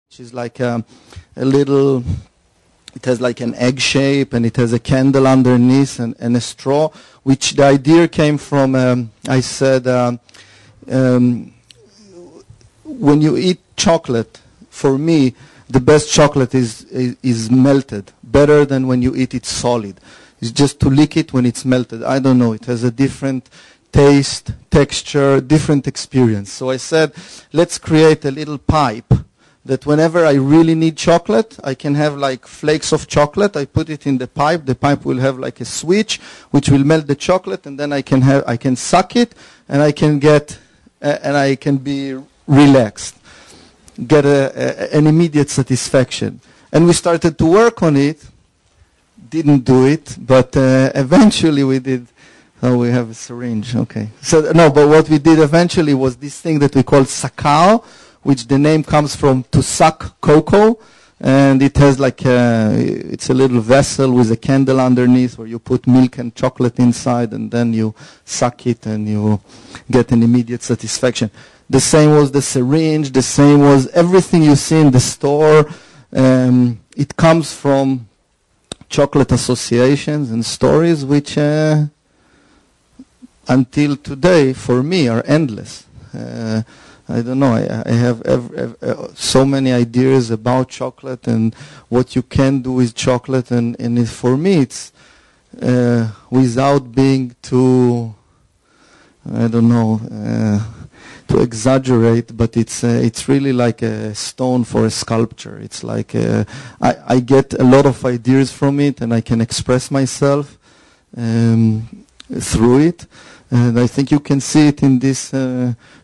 which is like a little, it has like an egg shape, and it has a candle underneath and a straw, which the idea came from, I said, when you eat chocolate, for me, the best chocolate is melted, better than when you eat it solid. It's just to lick it when it's melted. I don't know, it has a different taste, texture, different experience. So I said, let's create a little pipe that whenever I really need chocolate, I can have like flakes of chocolate. I put it in the pipe. The pipe will have like a switch which will melt the chocolate, and then I can suck it, and I can be relaxed, get an immediate satisfaction. And we started to work on it. Didn't do it, but eventually we did. Oh, we have a syringe. Okay. So no, but what we did eventually was this thing that we call sakao, which the name comes from to suck cocoa, and it has like it's a little vessel with a candle underneath where you put milk and chocolate inside, and then you suck it and you get an immediate satisfaction. The same was the syringe, the same was everything you see in the store. It comes from chocolate associations and stories which until today for me are endless. I don't know, I have so many ideas about chocolate and what you can do with chocolate, and for me it's without being too, I don't know, to exaggerate, but it's really like a stone for a sculpture. It's like I get a lot of ideas from it, and I can express myself through it. And I think you can see it in this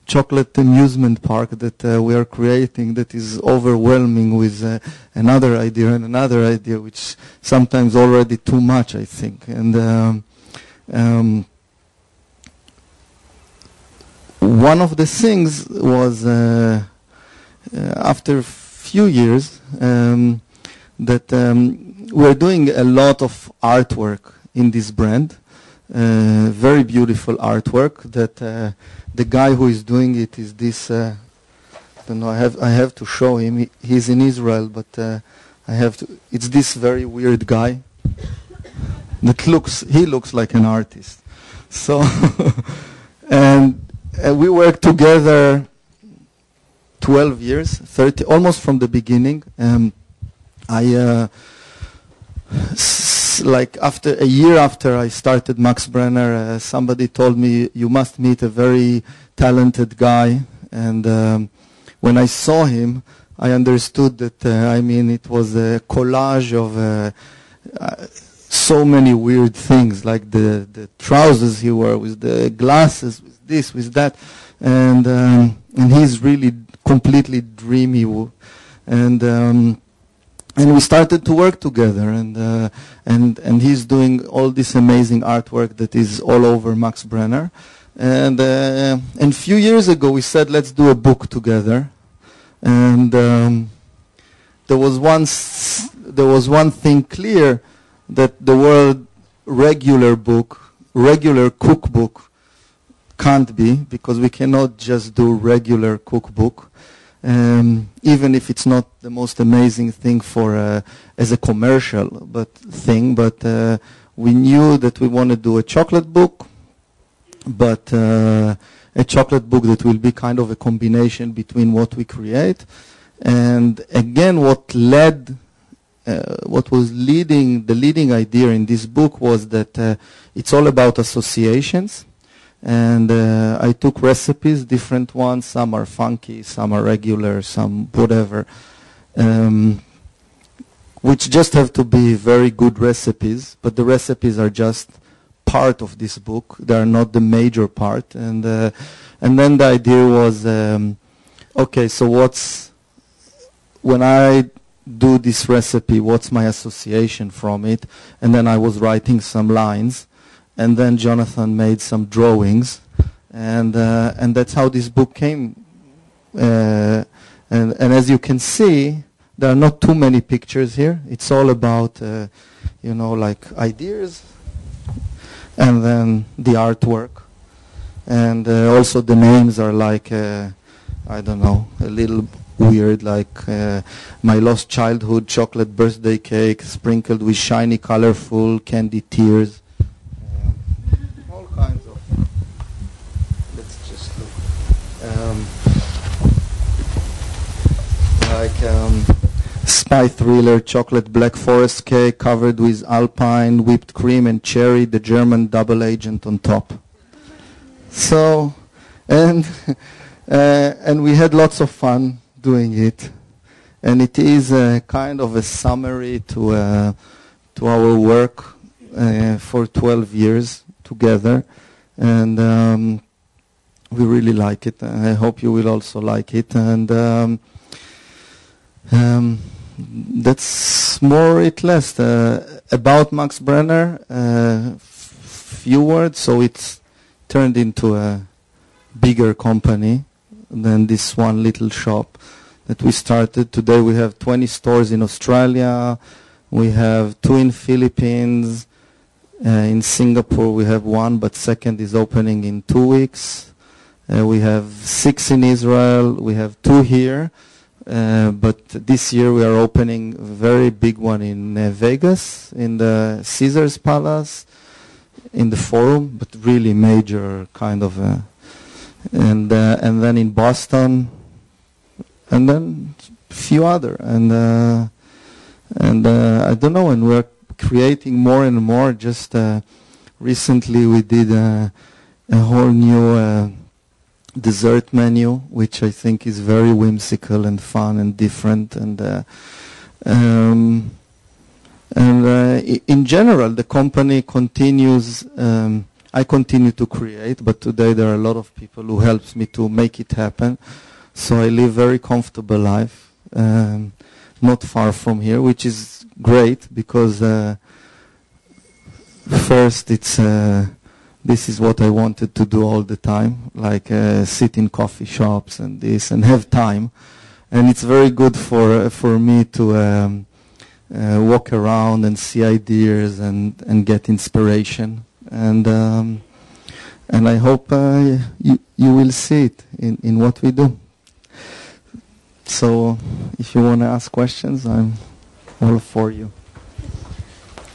chocolate amusement park that we are creating, that is overwhelming with another idea and another idea, which sometimes already too much, I think. And one of the things was after a few years that we're doing a lot of artwork in this brand. Very beautiful artwork that the guy who is doing it is this, I don't know, I have to show him. He's in Israel, but it's this very weird guy that he looks like an artist. So, and we worked together 12 years, 30, almost from the beginning. Like a year after I started Max Brenner, somebody told me, you must meet a very talented guy. And when I saw him, I understood that, it was a collage of so many weird things, like the trousers he wore, with the glasses, with this, with that. And he's really completely dreamy. And we started to work together, and he's doing all this amazing artwork that is all over Max Brenner. And a few years ago we said, let's do a book together. And there was one thing clear, that the word regular cookbook can't be, because we cannot just do regular cookbook. Even if it's not the most amazing thing for as a commercial but we knew that we want to do a chocolate book, but a chocolate book that will be kind of a combination between what we create. And again, what was the leading idea in this book was that it's all about associations. And I took recipes, different ones. Some are funky, some are regular, some whatever, which just have to be very good recipes. But the recipes are just part of this book. They are not the major part. And then the idea was, okay, so when I do this recipe, what's my association from it? And then I was writing some lines. And then Jonathan made some drawings, and that's how this book came. And as you can see, there are not too many pictures here. It's all about, like ideas, and then the artwork, and also the names are like, I don't know, a little weird, like my lost childhood chocolate birthday cake sprinkled with shiny, colorful candy tears. All kinds of. Let's just look. Spy Thriller chocolate black forest cake covered with alpine whipped cream and cherry, the German double agent on top. So, and we had lots of fun doing it, and it is a kind of a summary to our work for 12 years together, and we really like it. I hope you will also like it, and that's more or less about Max Brenner. Few words, so it's turned into a bigger company than this one little shop that we started. Today we have 20 stores in Australia, we have 2 in Philippines, in Singapore we have 1, but second is opening in 2 weeks. We have 6 in Israel, we have 2 here, but this year we are opening a very big one in Vegas, in the Caesars Palace, in the Forum, but really major kind of and then in Boston, and then a few other, and I don't know, and we're creating more and more. Just recently we did a whole new dessert menu, which I think is very whimsical and fun and different, and in general the company continues. I continue to create, but today there are a lot of people who helps me to make it happen. So I live very comfortable life, not far from here, which is great because first it's this is what I wanted to do all the time, like sit in coffee shops and this and have time, and it's very good for me to walk around and see ideas and get inspiration. And I hope you will see it in what we do. So if you want to ask questions, I'm all for you.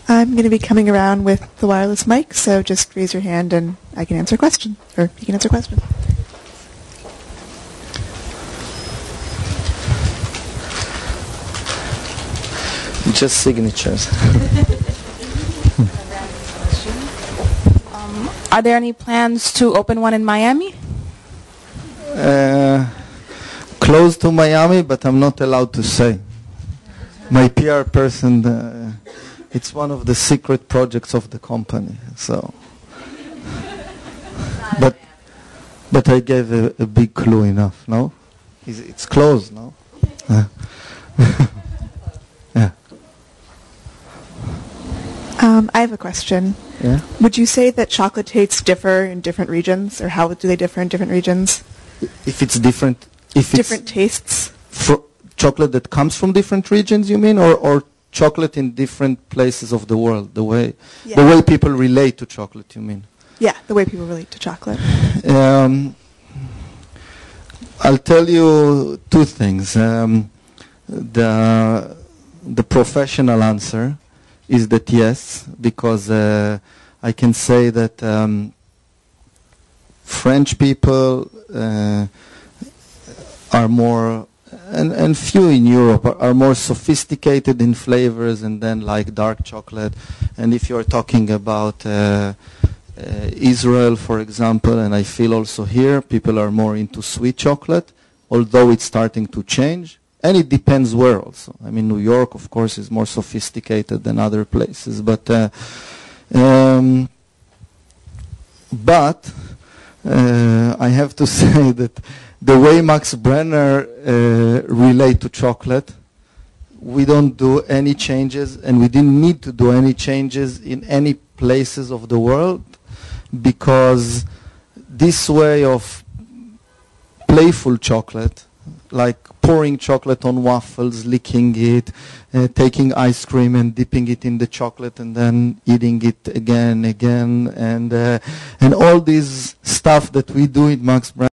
I'm going to be coming around with the wireless mic, so just raise your hand and I can answer a question, or you can answer a question. Just signatures. Are there any plans to open one in Miami? Close to Miami, but I'm not allowed to say. My PR person, it's one of the secret projects of the company. So, but I gave a big clue enough. No, it's closed. No. Yeah. I have a question. Yeah. Would you say that chocolate tastes differ in different regions, or how do they differ in different regions? If it's different, Different tastes? Chocolate that comes from different regions, you mean, or chocolate in different places of the world, the way people relate to chocolate, you mean? Yeah, the way people relate to chocolate. I'll tell you 2 things. The professional answer is that yes, because I can say that French people are more, and few in Europe are more sophisticated in flavors and then like dark chocolate. And if you're talking about Israel, for example, and I feel also here, people are more into sweet chocolate, although it's starting to change. And it depends where also. I mean, New York, of course, is more sophisticated than other places. But I have to say that the way Max Brenner relate to chocolate, we don't do any changes, and we didn't need to do any changes in any places of the world, because this way of playful chocolate, like pouring chocolate on waffles, licking it, taking ice cream and dipping it in the chocolate and then eating it again, and all this stuff that we do in Max Brenner